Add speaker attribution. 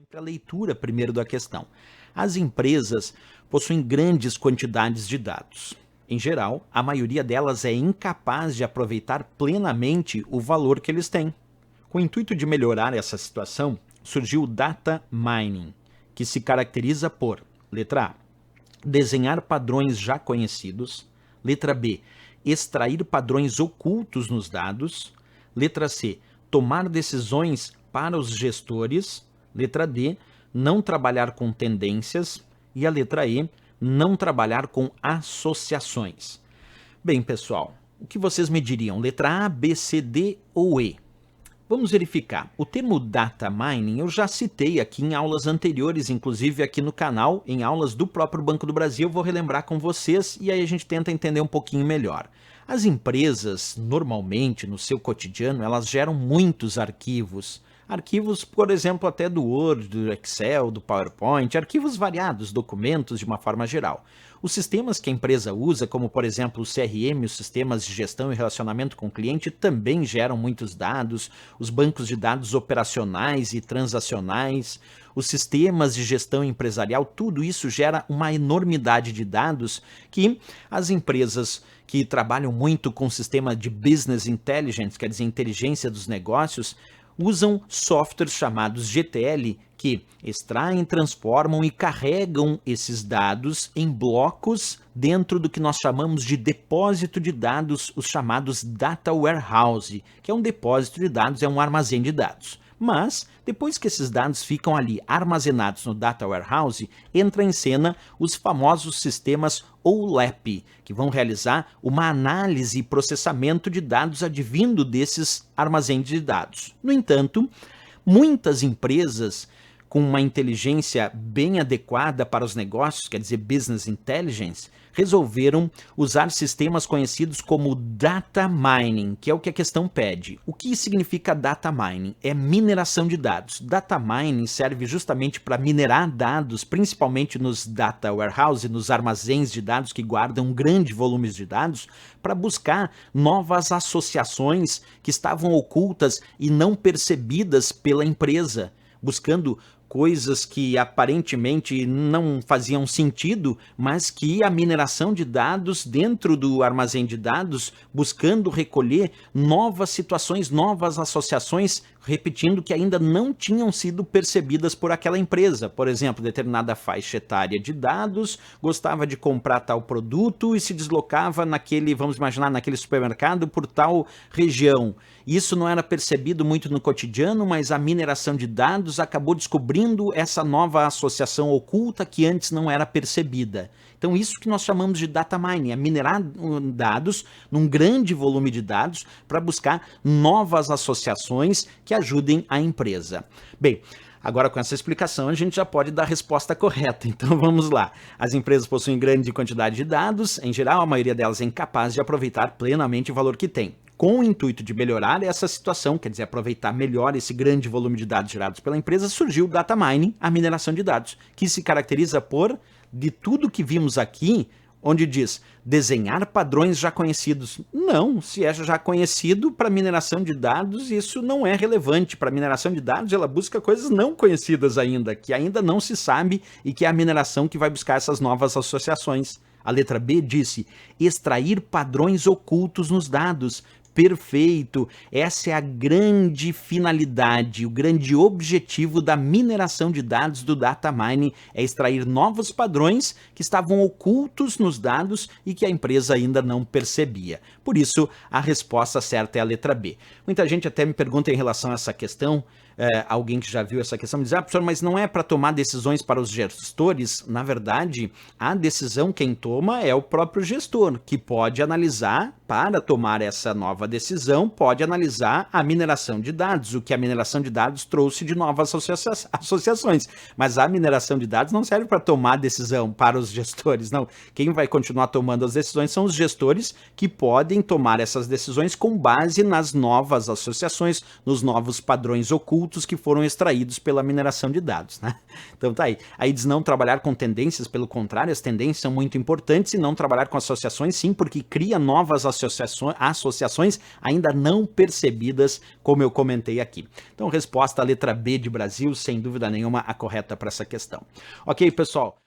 Speaker 1: sempre a leitura primeiro da questão. As empresas possuem grandes quantidades de dados. Em geral, a maioria delas é incapaz de aproveitar plenamente o valor que eles têm. Com o intuito de melhorar essa situação, surgiu o data mining, que se caracteriza por, letra A, desenhar padrões já conhecidos, letra B, extrair padrões ocultos nos dados, letra C, tomar decisões para os gestores, letra D, não trabalhar com tendências e a letra E, não trabalhar com associações. Bem, pessoal, o que vocês me diriam? Letra A, B, C, D ou E? Vamos verificar. O termo data mining eu já citei aqui em aulas anteriores, inclusive aqui no canal, em aulas do próprio Banco do Brasil, eu vou relembrar com vocês e aí a gente tenta entender um pouquinho melhor. As empresas, normalmente, no seu cotidiano, elas geram muitos arquivos. Arquivos, por exemplo, até do Word, do Excel, do PowerPoint, arquivos variados, documentos de uma forma geral. Os sistemas que a empresa usa, como por exemplo o CRM, os sistemas de gestão e relacionamento com o cliente, também geram muitos dados, os bancos de dados operacionais e transacionais, os sistemas de gestão empresarial, tudo isso gera uma enormidade de dados que as empresas que trabalham muito com o sistema de Business Intelligence, quer dizer, inteligência dos negócios, usam softwares chamados GTL que extraem, transformam e carregam esses dados em blocos dentro do que nós chamamos de depósito de dados, os chamados Data Warehouse, que é um depósito de dados, é um armazém de dados. Mas, depois que esses dados ficam ali armazenados no Data Warehouse, entra em cena os famosos sistemas OLAP, que vão realizar uma análise e processamento de dados advindo desses armazéns de dados. No entanto, muitas empresas com uma inteligência bem adequada para os negócios, quer dizer, Business Intelligence, resolveram usar sistemas conhecidos como Data Mining, que é o que a questão pede. O que significa Data Mining? É mineração de dados. Data Mining serve justamente para minerar dados, principalmente nos Data Warehouse, nos armazéns de dados que guardam grandes volumes de dados, para buscar novas associações que estavam ocultas e não percebidas pela empresa, buscando coisas que aparentemente não faziam sentido, mas que a mineração de dados dentro do armazém de dados, buscando recolher novas situações, novas associações, repetindo que ainda não tinham sido percebidas por aquela empresa. Por exemplo, determinada faixa etária de dados, gostava de comprar tal produto e se deslocava naquele, vamos imaginar, naquele supermercado por tal região. Isso não era percebido muito no cotidiano, mas a mineração de dados acabou descobrindo essa nova associação oculta que antes não era percebida. Então isso que nós chamamos de data mining, é minerar dados num grande volume de dados para buscar novas associações que ajudem a empresa. Bem, agora, com essa explicação, a gente já pode dar a resposta correta. Então, vamos lá. As empresas possuem grande quantidade de dados. Em geral, a maioria delas é incapaz de aproveitar plenamente o valor que tem. Com o intuito de melhorar essa situação, quer dizer, aproveitar melhor esse grande volume de dados gerados pela empresa, surgiu o data mining, a mineração de dados, que se caracteriza por, de tudo que vimos aqui, onde diz desenhar padrões já conhecidos. Não, se é já conhecido, para mineração de dados, isso não é relevante. Para mineração de dados, ela busca coisas não conhecidas ainda, que ainda não se sabe e que é a mineração que vai buscar essas novas associações. A letra B disse extrair padrões ocultos nos dados. Perfeito, essa é a grande finalidade, o grande objetivo da mineração de dados do data mining, é extrair novos padrões que estavam ocultos nos dados e que a empresa ainda não percebia. Por isso, a resposta certa é a letra B. Muita gente até me pergunta em relação a essa questão, alguém que já viu essa questão me diz, professor, mas não é para tomar decisões para os gestores? Na verdade, a decisão quem toma é o próprio gestor, que pode analisar, para tomar essa nova decisão, pode analisar a mineração de dados, o que a mineração de dados trouxe de novas associações. Mas a mineração de dados não serve para tomar decisão para os gestores, não. Quem vai continuar tomando as decisões são os gestores que podem tomar essas decisões com base nas novas associações, nos novos padrões ocultos produtos que foram extraídos pela mineração de dados, né? Então tá aí. Aí diz não trabalhar com tendências, pelo contrário, as tendências são muito importantes, e não trabalhar com associações, sim, porque cria novas associações ainda não percebidas, como eu comentei aqui. Então, resposta à letra B de Brasil, sem dúvida nenhuma, a correta para essa questão. Ok, pessoal?